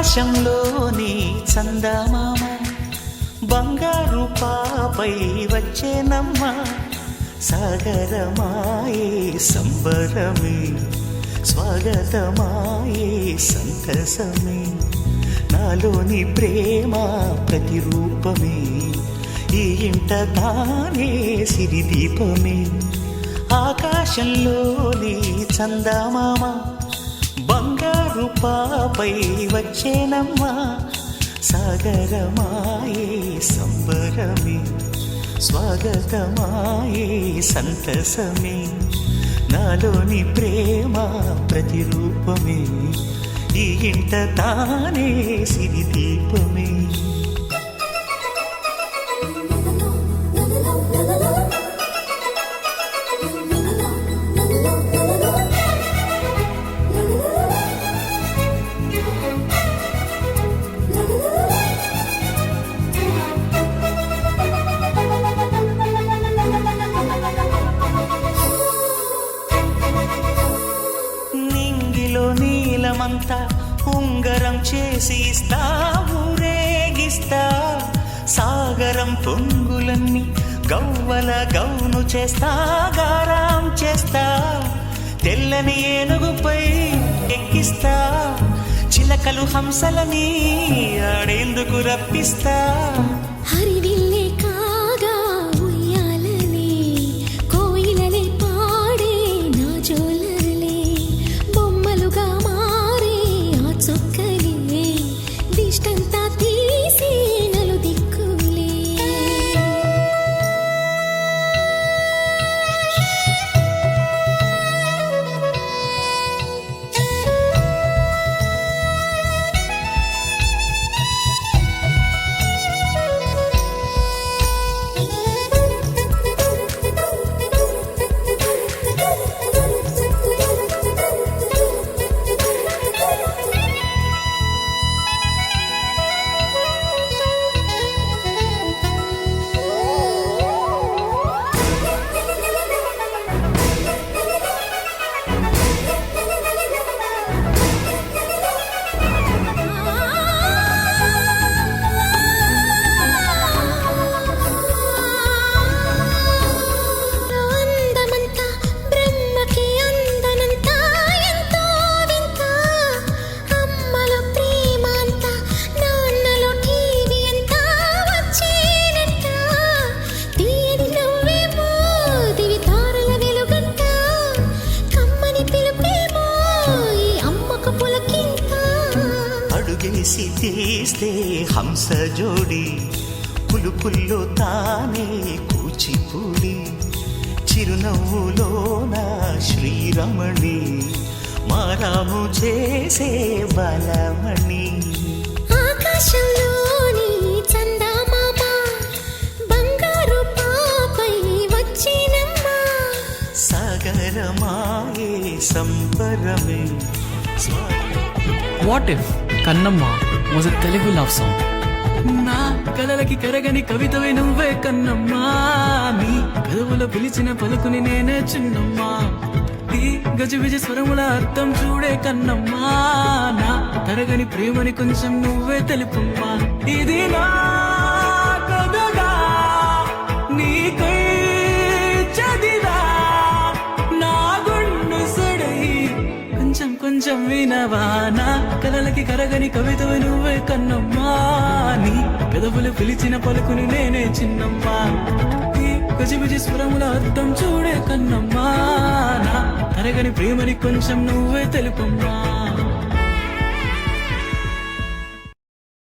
ఆకాశంలోని చందమామ బంగారు పాపై వచ్చేనమ్మ సాగరమాయే సంబరమే స్వాగతమాయే సంతసమే నాలోని ప్రేమ ప్రతిరూపమే ఈ ఇంట తానే సిరిదీపమే ఆకాశంలోని చందమామ బంగారు పాపై వచ్చేనమ్మా సాగరమాయే సంబరమే స్వాగతమాయే సంతసమే నాలోని ప్రేమ ప్రతిరూపమే ఈ ఇంట తానే సిరిదీపమే నీలమంతా ఉంగరం చేసి ఇస్తా ఊరేగిస్తా సాగరం పొంగులన్నీ గవ్వల గౌను చేస్తా గారాం చేస్తా తెల్లని ఏనుగుపై ఎక్కిస్తా చిలకలు హంసలని ఆడేందుకు రప్పిస్తా హరివిల్లే కాగా ఉయ్యాలలే కోయిలలే పాడే నా జోలలే బొమ్మలుగా మారే ఆ చొక్కలే దిష్టంతా తీసి నలు దిక్కులే అడుగేసి తీస్తే హంస జోడి పులుపుల్లో తానే కూచిపూడి చిరునవ్వులోన శ్రీరమణి మారాము చేసే బలమణి ఆకాశంలోని చందమామ బంగారు పాపై వచ్చినమ్మా సాగరమాయే సంబరమే What if Kannamma was a Telugu love song? నా కలలకి కరగని కవితవే నువ్వే కన్నమ్మా నీ కదవులో పిలిచిన పలుకుని నేనే చిన్నమ్మా ఈ గజిబిజి స్వరముల అర్థం చూడే కన్నమ్మా నా తరగని ప్రేమని కొంచెం నువ్వే తెలుపమ్మా ఇది నా కథగా నీకై చదివా నా గుండు సడై కొంచెం కొంచెం వినవా నా కలలకి కరగని కవితవి నువ్వే కన్నమ్మా నీ పెదవులు పిలిచిన పలుకుని నేనే చిన్నమ్మా ఈ గజిబిజి స్వరముల అర్థం చూడే కన్నమ్మా నా తరగని ప్రేమని కొంచెం నువ్వే తెలుపమ్మా